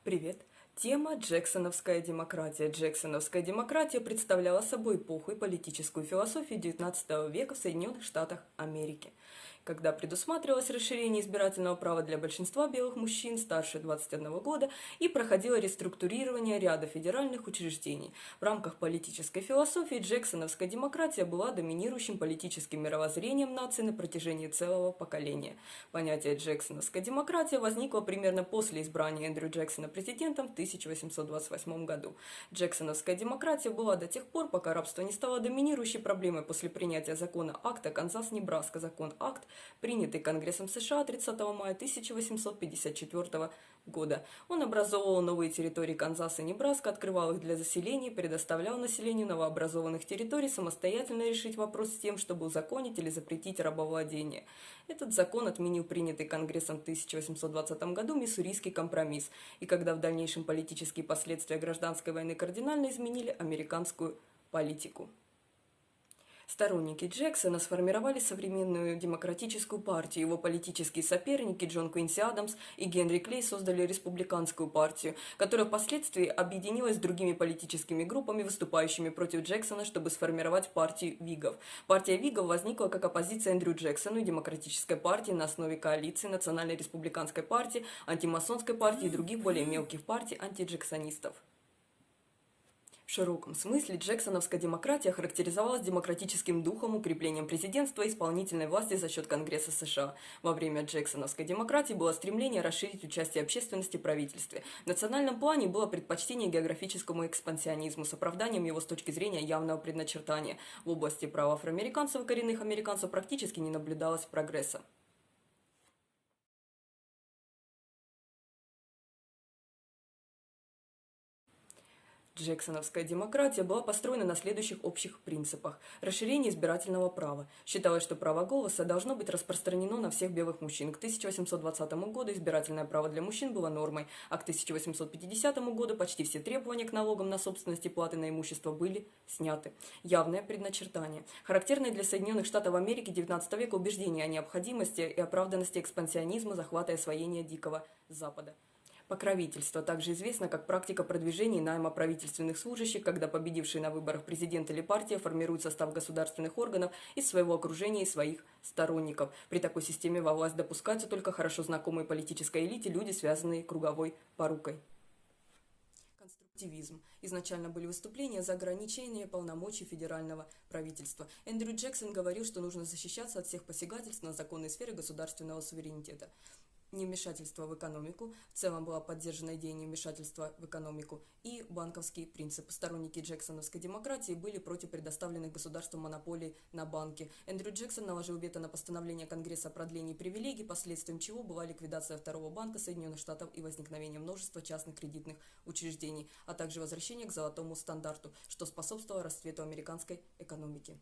Привет! Тема «Джексоновская демократия». Джексоновская демократия представляла собой эпоху и политическую философию XIX века в Соединенных Штатах Америки, когда предусматривалось расширение избирательного права для большинства белых мужчин старше 21 года и проходило реструктурирование ряда федеральных учреждений. В рамках политической философии джексоновская демократия была доминирующим политическим мировоззрением нации на протяжении целого поколения. Понятие «джексоновская демократия» возникло примерно после избрания Эндрю Джексона президентом в 1828 году. Джексоновская демократия была до тех пор, пока рабство не стало доминирующей проблемой после принятия закона акта Канзас-Небраска, закон-акт, принятый Конгрессом США 30 мая 1854 года. Он образовывал новые территории Канзаса и Небраска, открывал их для заселения и предоставлял населению новообразованных территорий самостоятельно решить вопрос с тем, чтобы узаконить или запретить рабовладение. Этот закон отменил принятый Конгрессом в 1820 году Миссурийский компромисс, и когда в дальнейшем политические последствия гражданской войны кардинально изменили американскую политику. Сторонники Джексона сформировали современную демократическую партию. Его политические соперники Джон Квинси Адамс и Генри Клей создали республиканскую партию, которая впоследствии объединилась с другими политическими группами, выступающими против Джексона, чтобы сформировать партию Вигов. Партия Вигов возникла как оппозиция Эндрю Джексону и демократической партии на основе коалиции Национальной республиканской партии, антимасонской партии и других более мелких партий антиджексонистов. В широком смысле джексоновская демократия характеризовалась демократическим духом, укреплением президентства и исполнительной власти за счет Конгресса США. Во время джексоновской демократии было стремление расширить участие общественности в правительстве. В национальном плане было предпочтение географическому экспансионизму с оправданием его с точки зрения явного предначертания. В области прав афроамериканцев и коренных американцев практически не наблюдалось прогресса. Джексоновская демократия была построена на следующих общих принципах. Расширение избирательного права. Считалось, что право голоса должно быть распространено на всех белых мужчин. К 1820 году избирательное право для мужчин было нормой, а к 1850 году почти все требования к налогам на собственность и платы на имущество были сняты. Явное предначертание. Характерное для Соединенных Штатов Америки XIX века убеждение о необходимости и оправданности экспансионизма, захвата и освоения Дикого Запада. Покровительство также известно как практика продвижения и найма правительственных служащих, когда победившие на выборах президент или партия формируют состав государственных органов из своего окружения и своих сторонников. При такой системе во власть допускаются только хорошо знакомые политической элите люди, связанные круговой порукой. Конструктивизм. Изначально были выступления за ограничение полномочий федерального правительства. Эндрю Джексон говорил, что нужно защищаться от всех посягательств на законные сферы государственного суверенитета. Невмешательство в экономику, в целом была поддержана идея невмешательства в экономику, и банковский принцип. Сторонники джексоновской демократии были против предоставленных государством монополий на банки. Эндрю Джексон наложил вето на постановление Конгресса о продлении привилегий, последствием чего была ликвидация Второго банка Соединенных Штатов и возникновение множества частных кредитных учреждений, а также возвращение к золотому стандарту, что способствовало расцвету американской экономики.